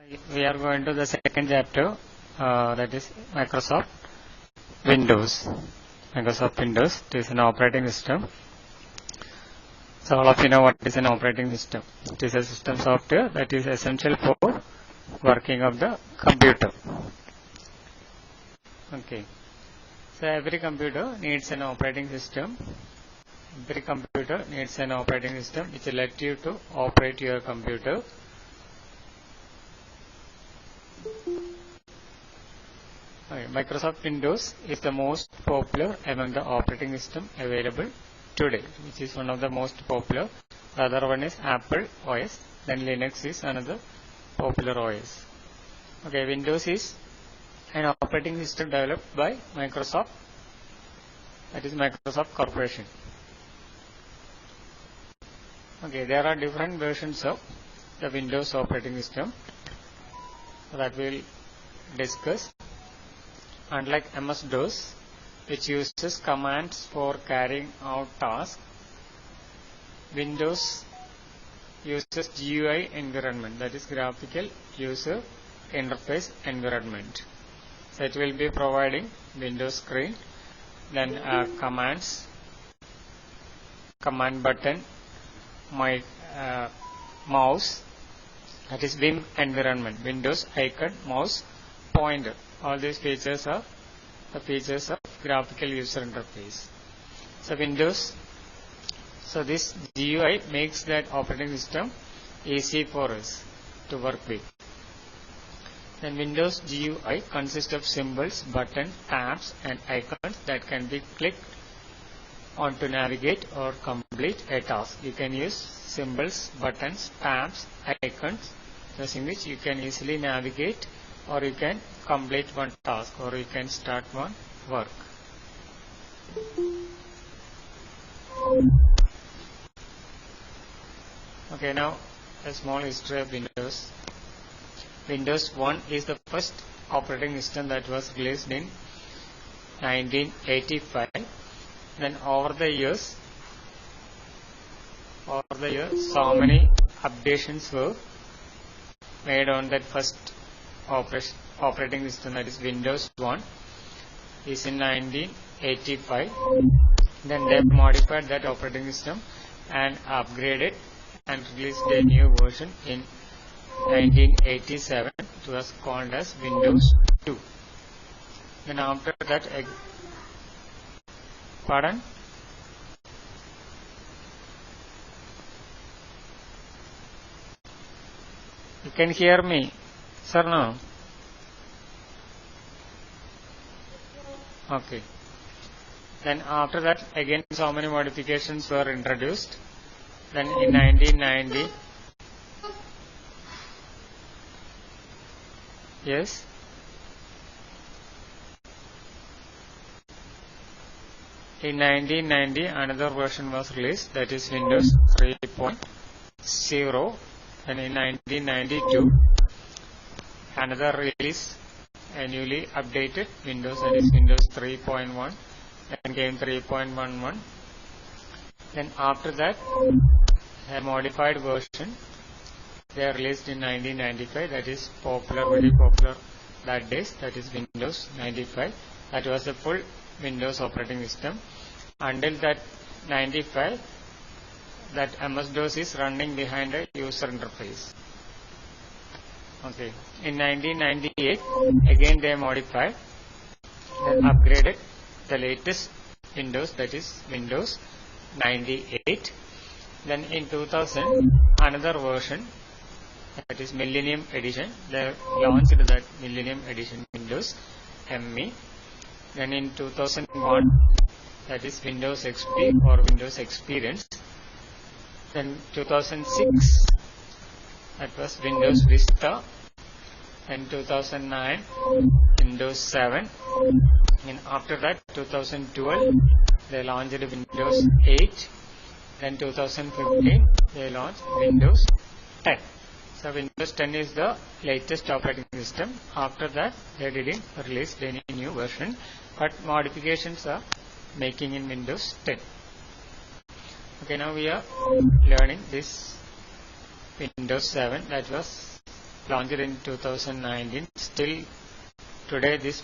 We are going to the second chapter, that is Microsoft Windows. Microsoft Windows, it is an operating system. So all of you know what is an operating system. It is a system software that is essential for working of the computer. Okay. So every computer needs an operating system. Every computer needs an operating system which will let you to operate your computer. Microsoft Windows is the most popular among the operating system available today, which is one of the most popular. The other one is Apple OS, then Linux is another popular OS. Okay, Windows is an operating system developed by Microsoft, that is Microsoft Corporation. Okay, there are different versions of the Windows operating system that we will discuss. Unlike MS-DOS, which uses commands for carrying out tasks, Windows uses GUI environment, that is graphical user interface environment. So it will be providing Windows screen, then commands, command button, my mouse, that is Vim environment, Windows icon, mouse, pointer. All these features are the features of graphical user interface. So Windows, so this GUI makes that operating system easy for us to work with. Then Windows GUI consists of symbols, buttons, tabs and icons that can be clicked on to navigate or complete a task. You can use symbols, buttons, tabs, icons, using which you can easily navigate or you can complete one task or you can start one work. Okay, now a small history of Windows. Windows 1 is the first operating system that was released in 1985. Then over the years, so many updations were made on that first operating system, that is Windows 1 is in 1985. Then they modified that operating system and upgraded and released a new version in 1987. It was called as Windows 2. Then after that, pardon? You can hear me, sir? No? Okay. Then after that, again so many modifications were introduced. Then in 1990, yes, in 1990 another version was released, that is Windows 3.0. And in 1992 another release, a newly updated Windows, that is Windows 3.1. Then came 3.11. Then after that, a modified version they released in 1995, that is popular, very popular that days, that is Windows 95. That was a full Windows operating system. Until that 95, that MS-DOS is running behind a user interface. Okay. In 1998, again they modified, then upgraded the latest Windows, that is Windows 98. Then in 2000, another version, that is Millennium Edition. They launched that Millennium Edition Windows ME. Then in 2001, that is Windows XP or Windows Experience. Then 2006, that was Windows Vista. And 2009, Windows 7. And after that, 2012, they launched Windows 8. Then 2015, they launched Windows 10. So Windows 10 is the latest operating system. After that, they didn't release any new version, but modifications are making in Windows 10. Okay, now we are learning this Windows 7 that was launched in 2019. Still today this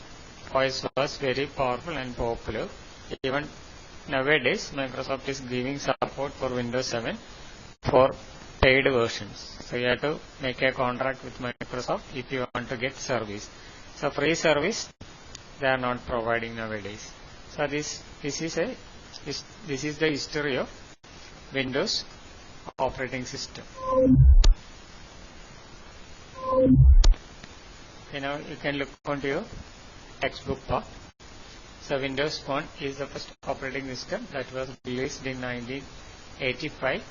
OS was very powerful and popular. Even nowadays Microsoft is giving support for Windows 7 for paid versions. So you have to make a contract with Microsoft if you want to get service. So free service they are not providing nowadays. So this is the history of Windows operating system. Okay, now you can look onto your textbook part. So Windows Phone is the first operating system that was released in 1985.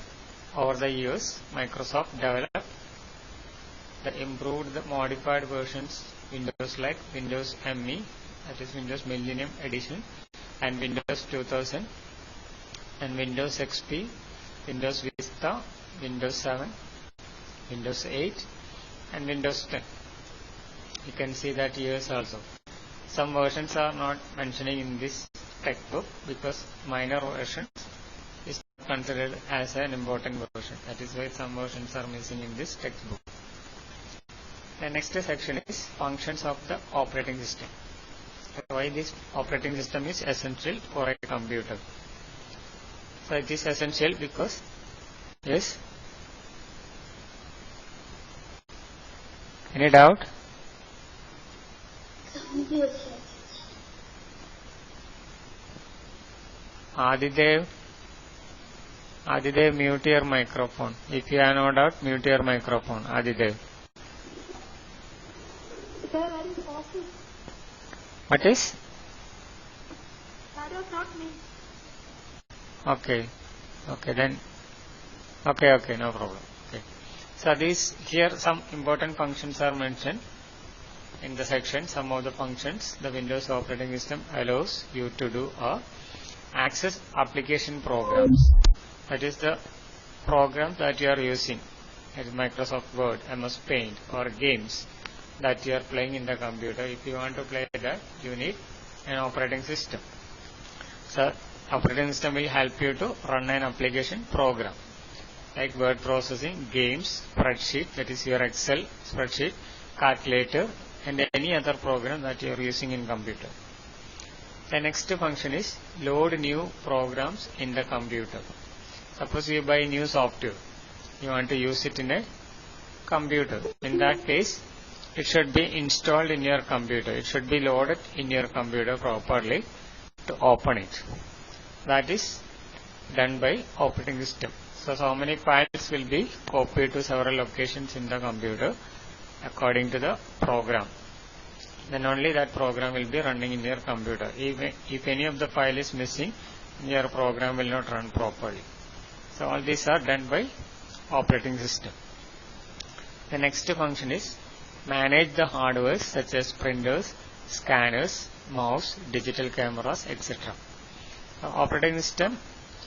Over the years, Microsoft developed the improved, the modified versions Windows like Windows ME, that is Windows Millennium Edition, and Windows 2000, and Windows XP, Windows Vista, Windows 7, Windows 8, and Windows 10. You can see that years also. Some versions are not mentioning in this textbook because minor versions is considered as an important version. That is why some versions are missing in this textbook. The next section is functions of the operating system. Why this operating system is essential for a computer. So it is essential because, yes, any doubt? Adidev, mute your microphone. If you have no doubt, mute your microphone. Adidev. What is? That was not me. Okay. Okay, then. Okay, no problem. Okay. So here some important functions are mentioned in the section. Some of the functions the Windows operating system allows you to do are access application programs. That is the program that you are using. That is Microsoft Word, MS Paint, or games that you are playing in the computer. If you want to play that, you need an operating system. So operating system will help you to run an application program like word processing, games, spreadsheet, that is your Excel spreadsheet, calculator, and any other program that you are using in computer. The next function is load new programs in the computer. Suppose you buy new software, you want to use it in a computer. In that case, it should be installed in your computer. It should be loaded in your computer properly to open it. That is done by operating system. So many files will be copied to several locations in the computer according to the program. Then only that program will be running in your computer. If any of the file is missing, your program will not run properly. So all these are done by operating system. The next function is manage the hardware such as printers, scanners, mouse, digital cameras, etc. Operating system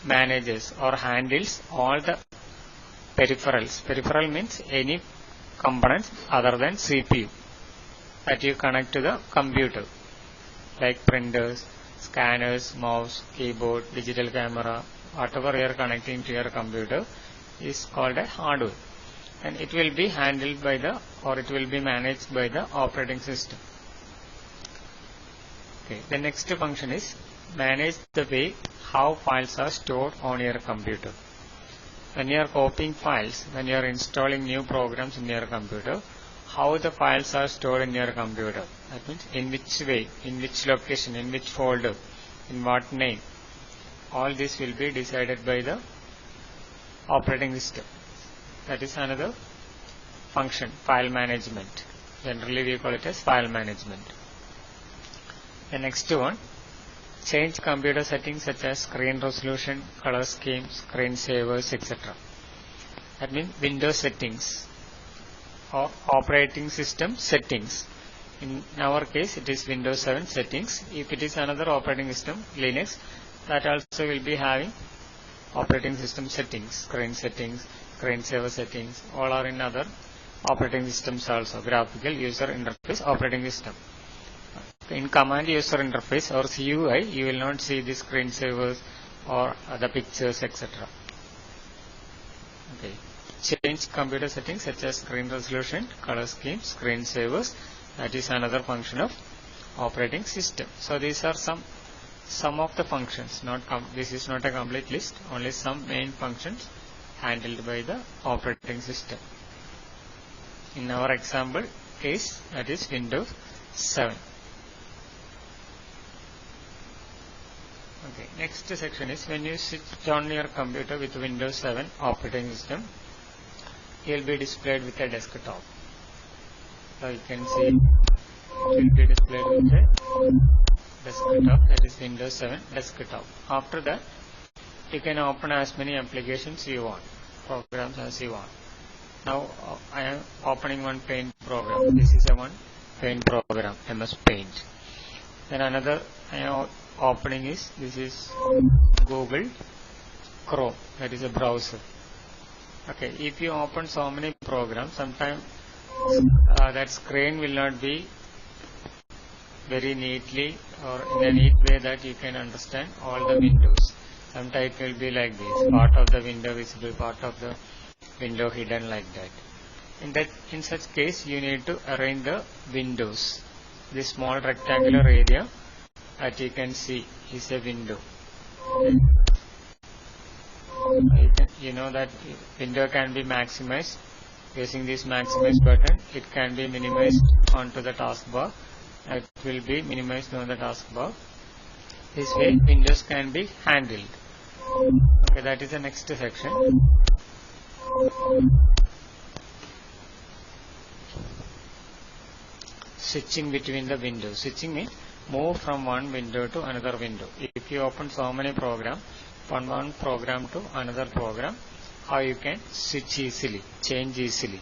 manages or handles all the peripherals. Peripheral means any components other than CPU that you connect to the computer, like printers, scanners, mouse, keyboard, digital camera, whatever you are connecting to your computer is called a hardware, and it will be handled by it will be managed by the operating system. Okay. The next function is manage the way how files are stored on your computer. When you are copying files, when you are installing new programs in your computer, how the files are stored in your computer. That means in which way, in which location, in which folder, in what name. All this will be decided by the operating system. That is another function, file management. Generally we call it as file management. The next one, change computer settings such as screen resolution, color scheme, screen savers, etc. That means Windows settings or operating system settings. In our case, it is Windows 7 settings. If it is another operating system, Linux, that also will be having operating system settings, screen settings, screensaver settings, all are in other operating systems also, graphical user interface operating system. In command user interface or CUI, you will not see the screensavers or the pictures, etc. Okay. change computer settings such as screen resolution, color scheme, screen savers. That is another function of operating system. So these are some of the functions. This is not a complete list. Only some main functions handled by the operating system. In our example case, that is Windows 7. Okay, next section is when you switch on your computer with Windows 7 operating system, it will be displayed with a desktop. So you can see it will be displayed with a desktop, that is Windows 7 desktop. After that, you can open as many applications you want, programs as you want. Now I am opening one Paint program. This is a one Paint program, MS Paint. Then another I am opening is, this is Google Chrome, that is a browser. Okay, if you open so many programs, sometimes that screen will not be very neatly or in a neat way that you can understand all the windows. Sometimes it will be like this, part of the window visible, part of the window hidden, like that. In such case, you need to arrange the windows. This small rectangular area that you can see is a window. You know that window can be maximized using this maximize button. It can be minimized onto the taskbar. It will be minimized on the taskbar. This way windows can be handled. Okay, that is the next section. Switching between the windows. Switching means move from one window to another window. If you open so many programs, from one program to another program, how you can switch easily, change easily.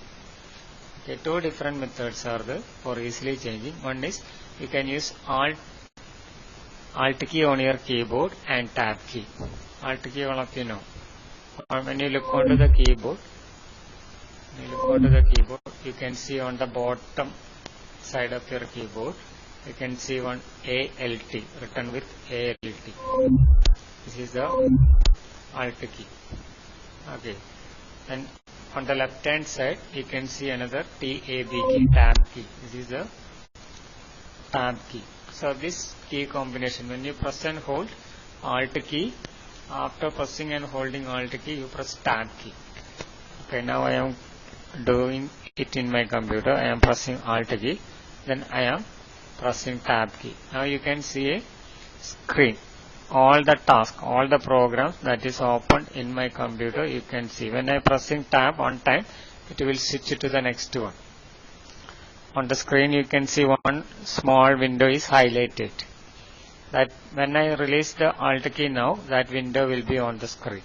Okay, two different methods are there for easily changing. One is you can use Alt key on your keyboard and Tab key. Alt key all of you know. When you look onto the keyboard, you can see on the bottom side of your keyboard, you can see one ALT written with ALT. This is the Alt key. Okay. And on the left hand side, you can see another TAB key, Tab key. This is the Tab key. So this key combination, when you press and hold Alt key, after pressing and holding Alt key, you press Tab key. Okay, now I am doing it in my computer. I am pressing Alt key, then I am pressing Tab key. Now you can see a screen. All the tasks, all the programs that is opened in my computer, you can see. When I am pressing Tab on time, it will switch to the next one. On the screen, you can see one small window is highlighted. That when I release the Alt key now, that window will be on the screen.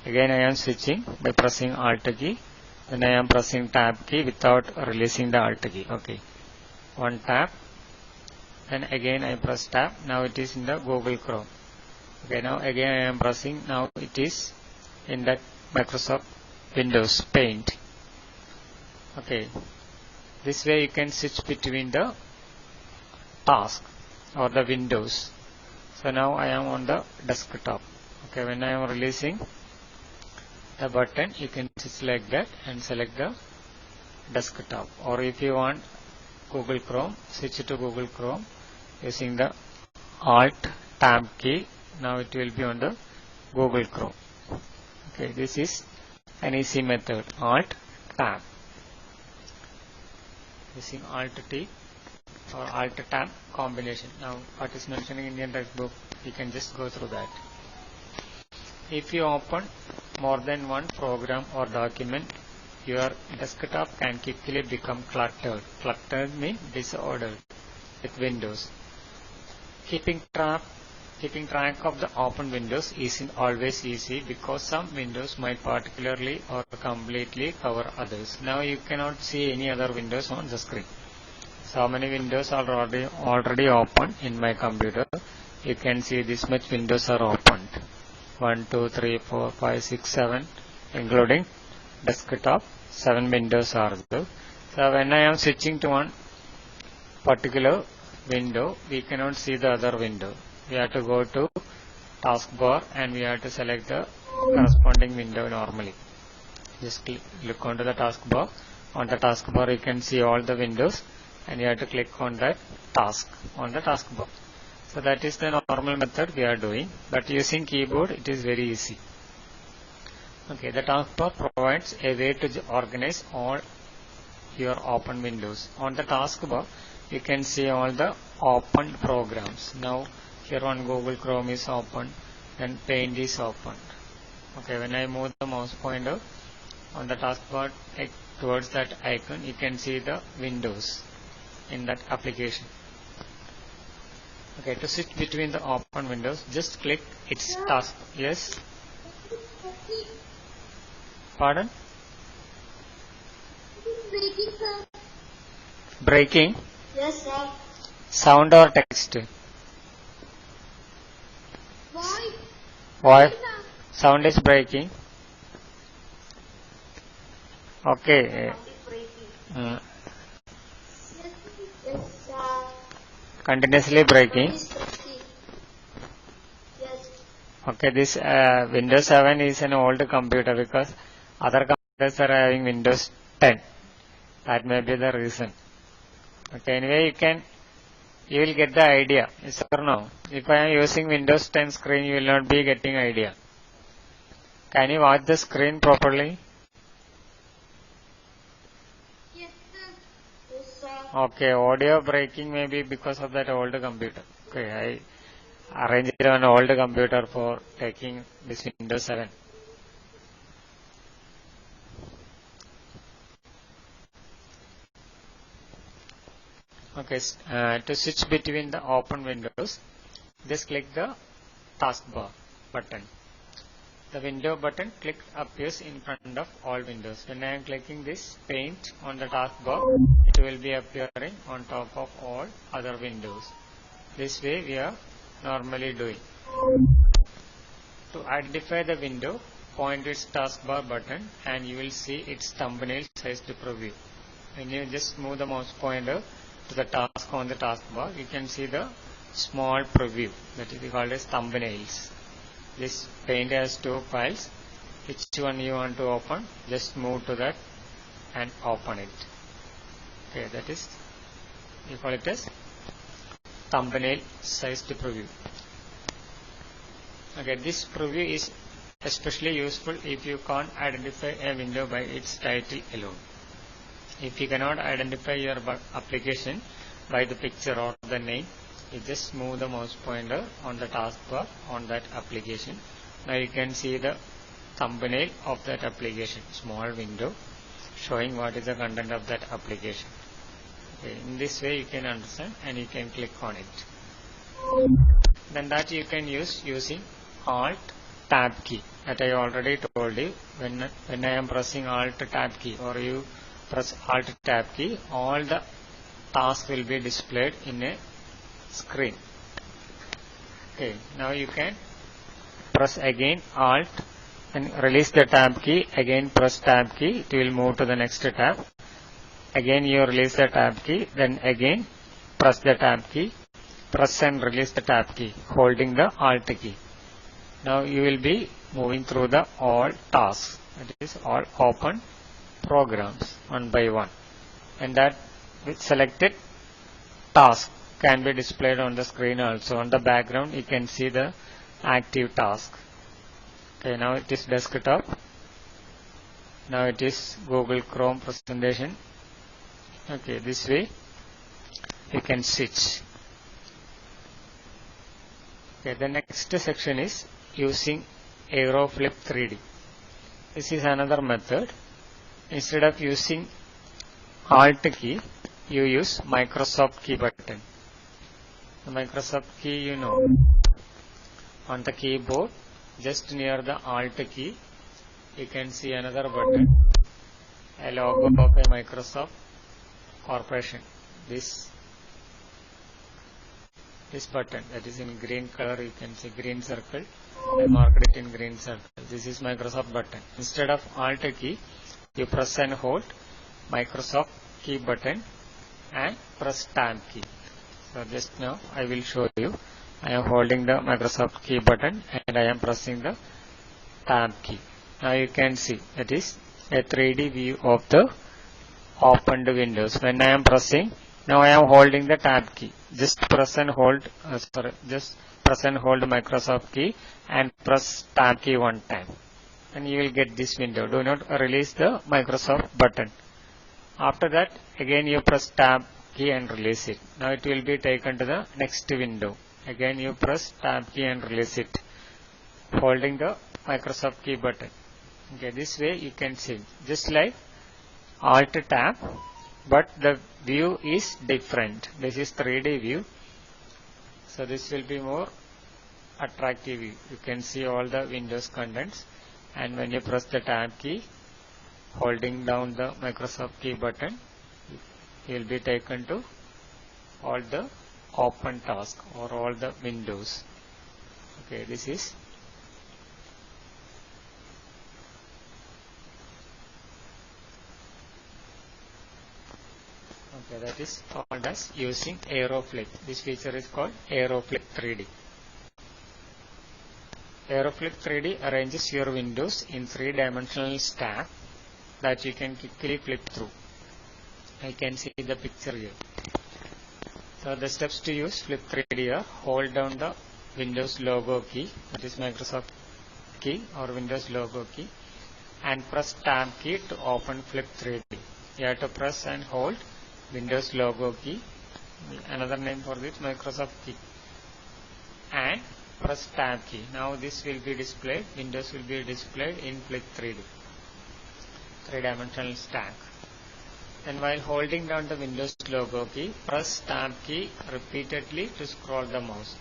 Again, I am switching by pressing Alt key. Then I am pressing Tab key without releasing the Alt key. Okay, one tab. Then again I press Tab. Now it is in the Google Chrome. Okay, now again I am pressing. Now it is in that Microsoft Windows Paint. Okay, this way you can switch between the task or the windows. So now I am on the desktop. Okay, when I am releasing the button, you can switch like that and select the desktop. Or if you want Google Chrome, switch to Google Chrome using the Alt Tab key. Now it will be on the Google Chrome. Okay, this is an easy method, Alt Tab. Using Alt T or Alt Tab combination. Now what is mentioned in Indian textbook, you can just go through that. If you open more than one program or document, your desktop can quickly become cluttered. Cluttered means disordered with windows. Keeping track of the open windows isn't always easy because some windows might particularly or completely cover others. Now you cannot see any other windows on the screen. So many windows are already open in my computer. You can see this much windows are opened. 1, 2, 3, 4, 5, 6, 7, including desktop. 7 windows are there. So when I am switching to one particular window, we cannot see the other window. We have to go to taskbar and we have to select the corresponding window normally. Just click onto the taskbar. On the taskbar you can see all the windows, and you have to click on that task on the taskbar. So that is the normal method we are doing, but using keyboard it is very easy. Okay, the taskbar provides a way to organize all your open windows. On the taskbar you can see all the open programs. Now here on Google Chrome is open, then Paint is open. Okay, when I move the mouse pointer on the taskbar towards that icon, you can see the windows in that application. Okay, to switch between the open windows, just click its task. Yes? Pardon? Breaking, sir. Breaking? Yes, sir. Sound or text? Why? Why? Sound is breaking. Okay. Yes, sir. Continuously breaking. Yes. Okay, this Windows 7 is an old computer because other computers are having Windows 10. That may be the reason. Okay, anyway, you will get the idea. Yes or no? If I am using Windows 10 screen, you will not be getting idea. Can you watch the screen properly? Yes, sir. Yes, sir. Okay, audio breaking may be because of that old computer. Okay, I arranged an old computer for taking this Windows 7. Okay, to switch between the open windows, just click the taskbar button. The window button click appears in front of all windows. When I am clicking this paint on the taskbar, it will be appearing on top of all other windows. This way we are normally doing. To identify the window, point its taskbar button and you will see its thumbnail sized preview. When you just move the mouse pointer to the task on the taskbar, you can see the small preview that is called as thumbnails. This paint has two files. Which one you want to open, just move to that and open it. Okay, that is, you call it as thumbnail sized preview. Okay, this preview is especially useful if you can't identify a window by its title alone. If you cannot identify your application by the picture or the name, you just move the mouse pointer on the taskbar on that application. Now you can see the thumbnail of that application, small window showing what is the content of that application. Okay, in this way you can understand and you can click on it. Then that you can use using Alt Tab key, that I already told you. When I am pressing Alt Tab key or you press Alt Tab key, all the tasks will be displayed in a screen. Okay, now you can press again Alt and release the Tab key, again press Tab key, it will move to the next tab. Again you release the Tab key, then again press the Tab key, press and release the Tab key, holding the Alt key. Now you will be moving through the all tasks, that is all open programs one by one, and that with selected task can be displayed on the screen also. On the background you can see the active task. Okay, now it is desktop. Now it is Google Chrome presentation. Okay, this way you can switch. Okay, the next section is using Aeroflip 3D. This is another method. Instead of using Alt key, you use Microsoft key button. The Microsoft key, you know, on the keyboard, just near the Alt key, you can see another button, a logo of a Microsoft Corporation. This button that is in green color, you can see green circle. I marked it in green circle. This is Microsoft button. Instead of Alt key, you press and hold Microsoft key button and press Tab key. So just now I will show you. I am holding the Microsoft key button and I am pressing the Tab key. Now you can see that is a 3D view of the opened windows. When I am pressing, now I am holding the tab key. Just press and hold, Microsoft key and press tab key one time. And you will get this window. Do not release the Microsoft button. After that, again you press tab key and release it. Now it will be taken to the next window. Again you press tab key and release it, holding the Microsoft key button. Okay, this way you can see, just like Alt tab, but the view is different. This is 3D view, so this will be more attractive view. You can see all the Windows contents, and when you press the tab key, holding down the Microsoft key button, you will be taken to all the open task or all the windows. Okay, this is that is called as using AeroFlip. This feature is called AeroFlip 3D. AeroFlip 3D arranges your windows in three-dimensional stack that you can quickly flip through. I can see the picture here. So the steps to use Flip 3D are: hold down the Windows logo key, that is Microsoft key or Windows logo key, and press tab key to open Flip 3D. You have to press and hold Windows logo key, another name for this Microsoft key, and press tab key. Now this will be displayed, Windows will be displayed in Flip 3D, three-dimensional stack. And while holding down the Windows logo key, press tab key repeatedly to scroll the mouse.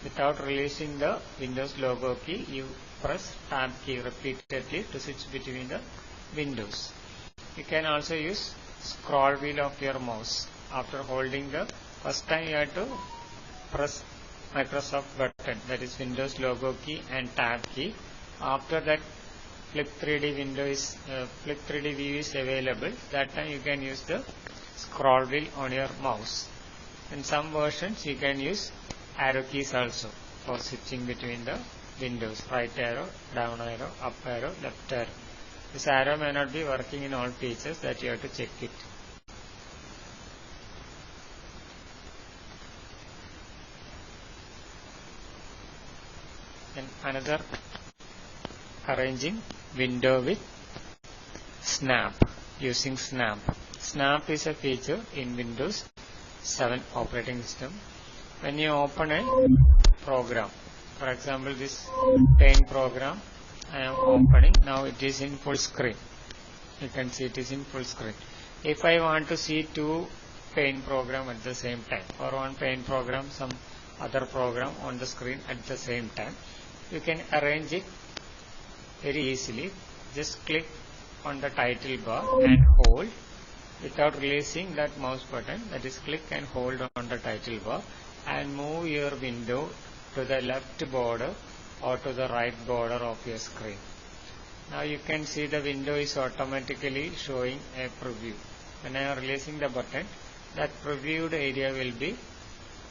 Without releasing the Windows logo key, you press tab key repeatedly to switch between the windows. You can also use scroll wheel of your mouse. After holding the first time, you have to press Microsoft button, that is Windows logo key and tab key. After that, Flip 3D view is available. That time you can use the scroll wheel on your mouse. In some versions you can use arrow keys also for switching between the windows: right arrow, down arrow, up arrow, left arrow. This arrow may not be working in all features, that you have to check it. And another, arranging window with Snap, using Snap. Snap is a feature in Windows 7 operating system. When you open a program, for example this Paint program I am opening, now it is in full screen. You can see it is in full screen. If I want to see two Paint program at the same time, or one Paint program, some other program on the screen at the same time, you can arrange it very easily. Just click on the title bar and hold without releasing that mouse button, that is click and hold on the title bar, and move your window to the left border or to the right border of your screen. Now you can see the window is automatically showing a preview. When I am releasing the button, that previewed area will be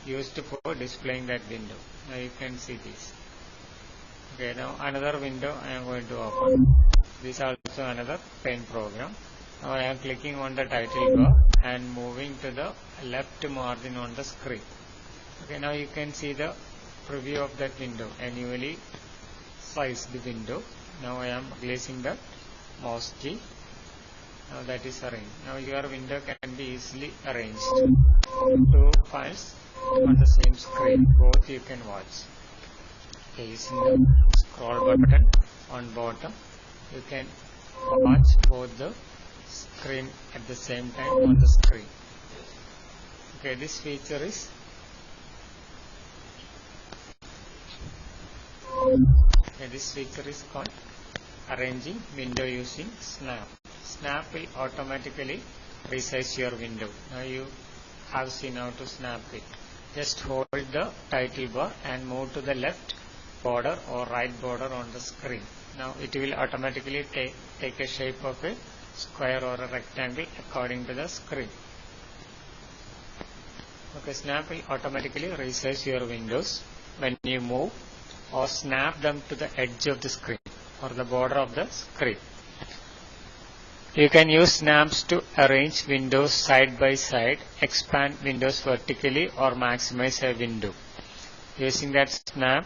used for displaying that window. Now you can see this. Okay, now another window I am going to open. This is also another Paint program. Now I am clicking on the title bar and moving to the left margin on the screen. Okay, now you can see the preview of that window, annually sized window. Now I am releasing the mouse key. Now that is arranged. Now your window can be easily arranged. Two files on the same screen, both you can watch. Okay, using the scroll button on bottom, you can watch both the screen at the same time on the screen. Okay, this feature is called arranging window using Snap. Snap will automatically resize your window. Now you have seen how to snap it. Just hold the title bar and move to the left border or right border on the screen. Now it will automatically take a shape of a square or a rectangle according to the screen. Okay, Snap will automatically resize your windows when you move or snap them to the edge of the screen or the border of the screen. You can use snaps to arrange windows side by side, expand windows vertically, or maximize a window. Using that snap,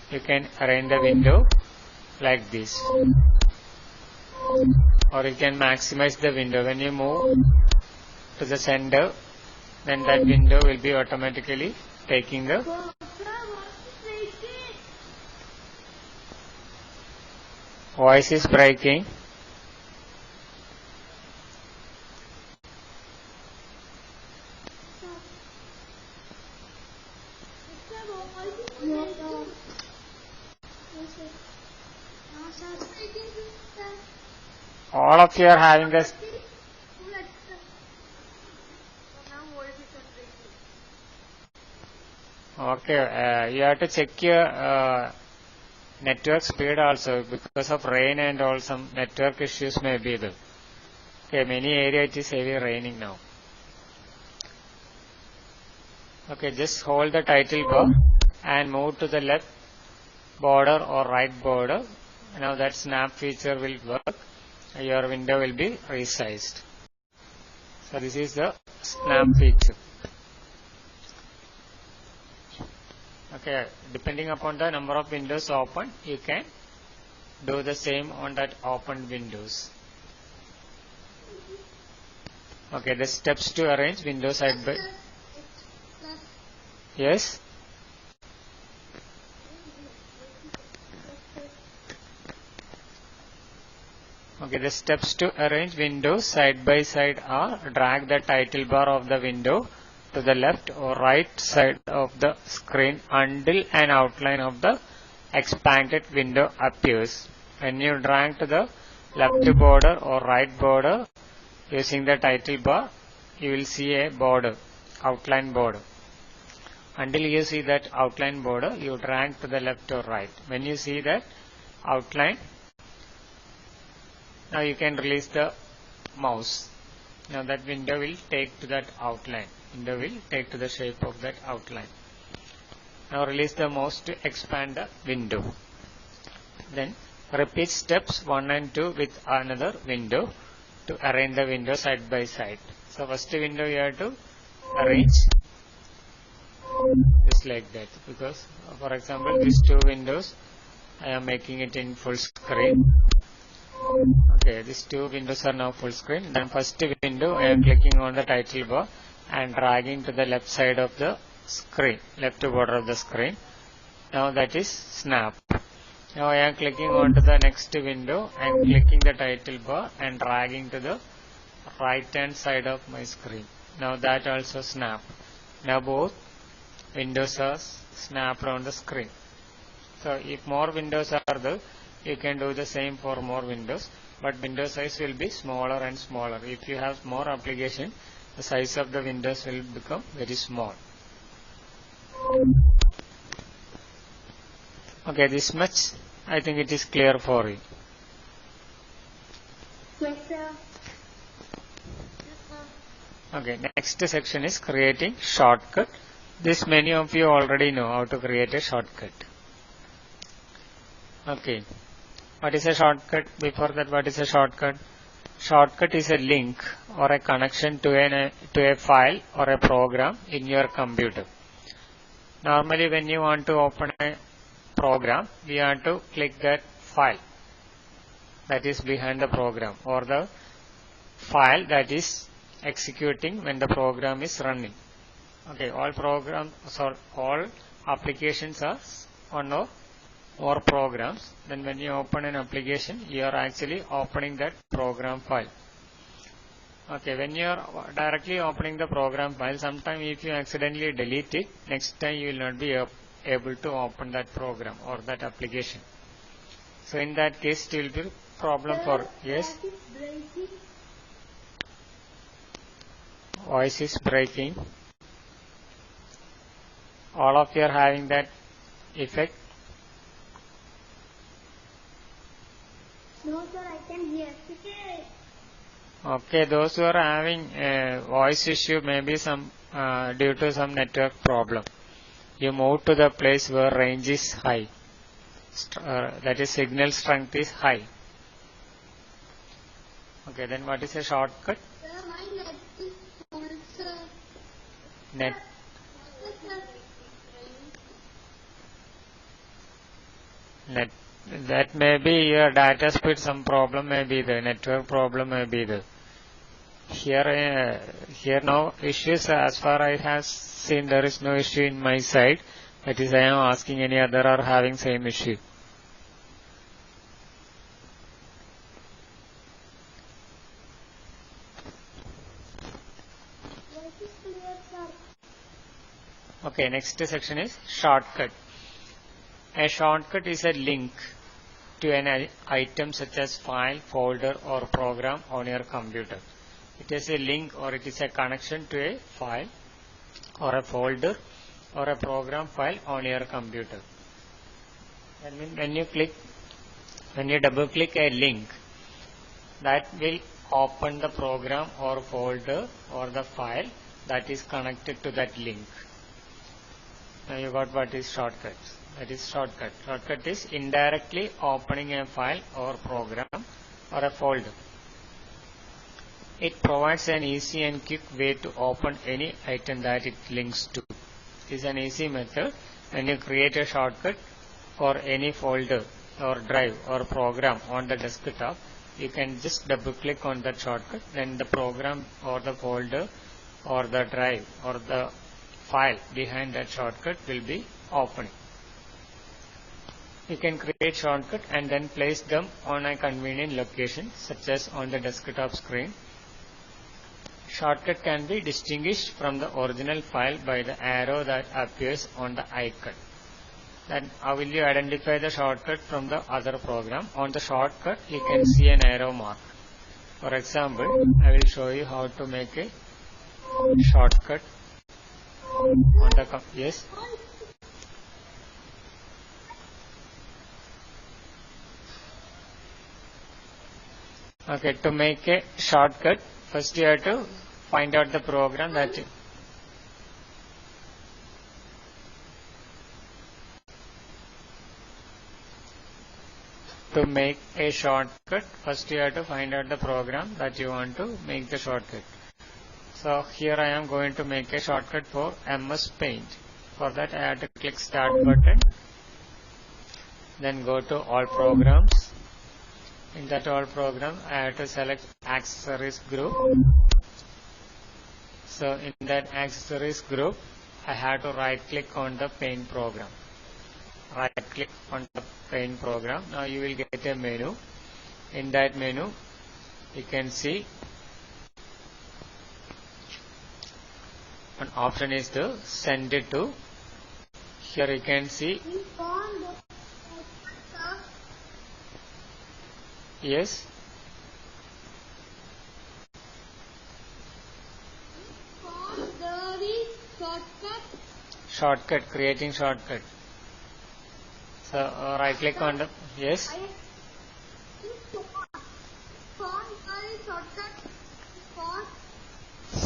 you can arrange the window like this. Or you can maximize the window. When you move to the center, then that window will be automatically taking the voice is breaking. All of you are having this. Okay, you have to check your network speed also, because of rain and all some network issues may be there. Okay, many areas it is heavy raining now. Okay, just hold the title bar and move to the left border or right border. Now that snap feature will work. Your window will be resized. So this is the snap feature. Okay, depending upon the number of windows open, you can do the same on that opened windows. Okay, the steps to arrange windows side by. Yes. Okay, the steps to arrange windows side by side are: drag the title bar of the window to the left or right side of the screen until an outline of the expanded window appears. When you drag to the left border or right border using the title bar, you will see a border, outline border. Until you see that outline border, you drag to the left or right. When you see that outline, now you can release the mouse. Now that window will take to that outline. Window will take to the shape of that outline. Now release the mouse to expand the window. Then repeat steps 1 and 2 with another window to arrange the window side by side. So first window you have to arrange just like that, because for example these two windows I am making it in full screen. Okay, these two windows are now full screen. Then first window I am clicking on the title bar and dragging to the left side of the screen, left border of the screen. Now that is snap. Now I am clicking on to the next window and clicking the title bar and dragging to the right hand side of my screen. Now that also snap. Now both windows are snapped on the screen. So if more windows are there, you can do the same for more windows, but window size will be smaller and smaller. If you have more application, the size of the windows will become very small. Okay, this much I think it is clear for you. Yes, sir. Okay, next section is creating shortcut. This many of you already know how to create a shortcut. Okay, what is a shortcut? Before that, what is a shortcut? Shortcut is a link or a connection to a file or a program in your computer. Normally when you want to open a program, we have to click that file that is behind the program, or the file that is executing when the program is running. Okay, all programs or all applications are one or more programs. Then when you open an application, you are actually opening that program file. Okay, when you are directly opening the program file, sometimes if you accidentally delete it, next time you will not be able to open that program or that application. So in that case, it will be a problem for, yes, voice is breaking. All of you are having that effect. No, sir, I can hear. Okay, those who are having a voice issue, maybe some due to some network problem. You move to the place where range is high, that is signal strength is high. Okay, then what is a shortcut? Sir, my net is full, sir. Net. Net. That may be your data speed, some problem may be the network problem may be the. Here no issues as far I have seen, there is no issue in my side. That is, I am asking any other are having same issue. Yes, it's clear, sir. Okay, next section is shortcut. A shortcut is a link to an item such as file, folder or program on your computer. It is a link or it is a connection to a file or a folder or a program file on your computer. That means when you double click a link, that will open the program or folder or the file that is connected to that link. Now you got what is shortcut. That is shortcut. Shortcut is indirectly opening a file or program or a folder. It provides an easy and quick way to open any item that it links to. It is an easy method. When you create a shortcut for any folder or drive or program on the desktop, you can just double click on that shortcut, then the program or the folder or the drive or the file behind that shortcut will be opening. You can create shortcut and then place them on a convenient location such as on the desktop screen. Shortcut can be distinguished from the original file by the arrow that appears on the icon. Then how will you identify the shortcut from the other program? On the shortcut you can see an arrow mark. For example, I will show you how to make a shortcut on the yes. Okay, to make a shortcut, first you have to find out the program that you, to make a shortcut, first you have to find out the program that you want to make the shortcut. So here I am going to make a shortcut for MS Paint. For that I have to click Start button, then go to All Programs. In that All Program, I have to select Accessories group. So in that Accessories group, I have to right click on the Paint program. Right click on the Paint program. Now you will get a menu. In that menu, you can see one option is to send it to. Here you can see yes. Shortcut, creating shortcut. So right click on the yes.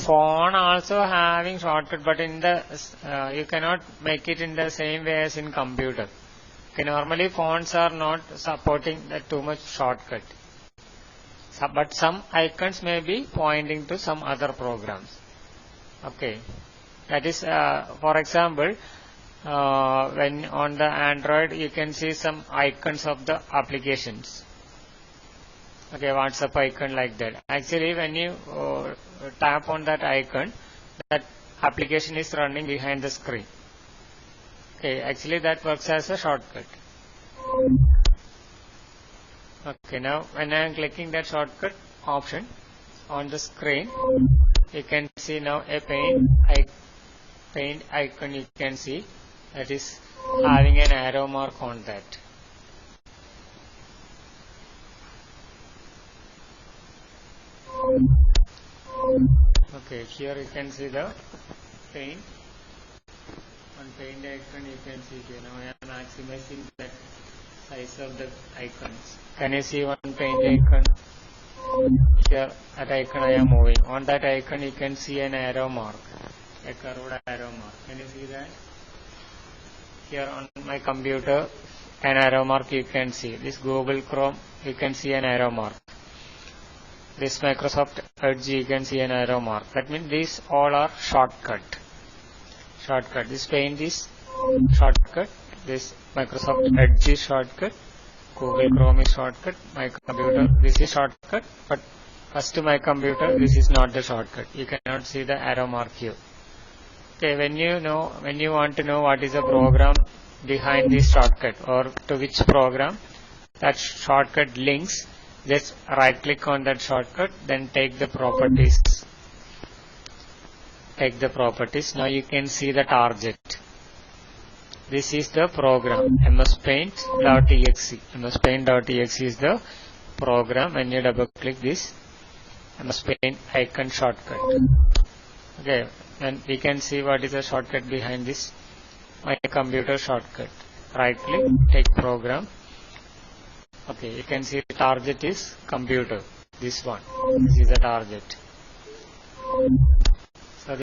Phone also having shortcut, but in the you cannot make it in the same way as in computer. Okay, normally phones are not supporting that too much shortcut. So, but some icons may be pointing to some other programs. Okay, that is for example, when on the Android you can see some icons of the applications. Okay, WhatsApp icon like that. Actually, when you tap on that icon, that application is running behind the screen. Okay, actually that works as a shortcut. Okay, now when I am clicking that shortcut option on the screen, you can see now a paint icon you can see that is having an arrow mark on that. Okay, here you can see the paint. On paint icon you can see here. Now I am maximizing the size of the icons. Can you see one paint icon? Here that icon I am moving. On that icon you can see an arrow mark. A curved arrow mark. Can you see that? Here on my computer an arrow mark you can see. This Google Chrome you can see an arrow mark. this Microsoft Edge, you can see an arrow mark. That means these all are shortcut. This Paint is shortcut. This Microsoft Edge is shortcut. Google Chrome is shortcut. My computer, this is shortcut. But first to my computer, this is not the shortcut. You cannot see the arrow mark here. Okay, when you want to know what is the program behind this shortcut or to which program that shortcut links, just right click on that shortcut, then take the properties. Now you can see the target. This is the program, mspaint.exe. mspaint.exe is the program. When you double click this mspaint icon shortcut. Okay, and we can see what is the shortcut behind this. My computer shortcut. Right click, take program. Okay, you can see the target is computer. This one. This is the target.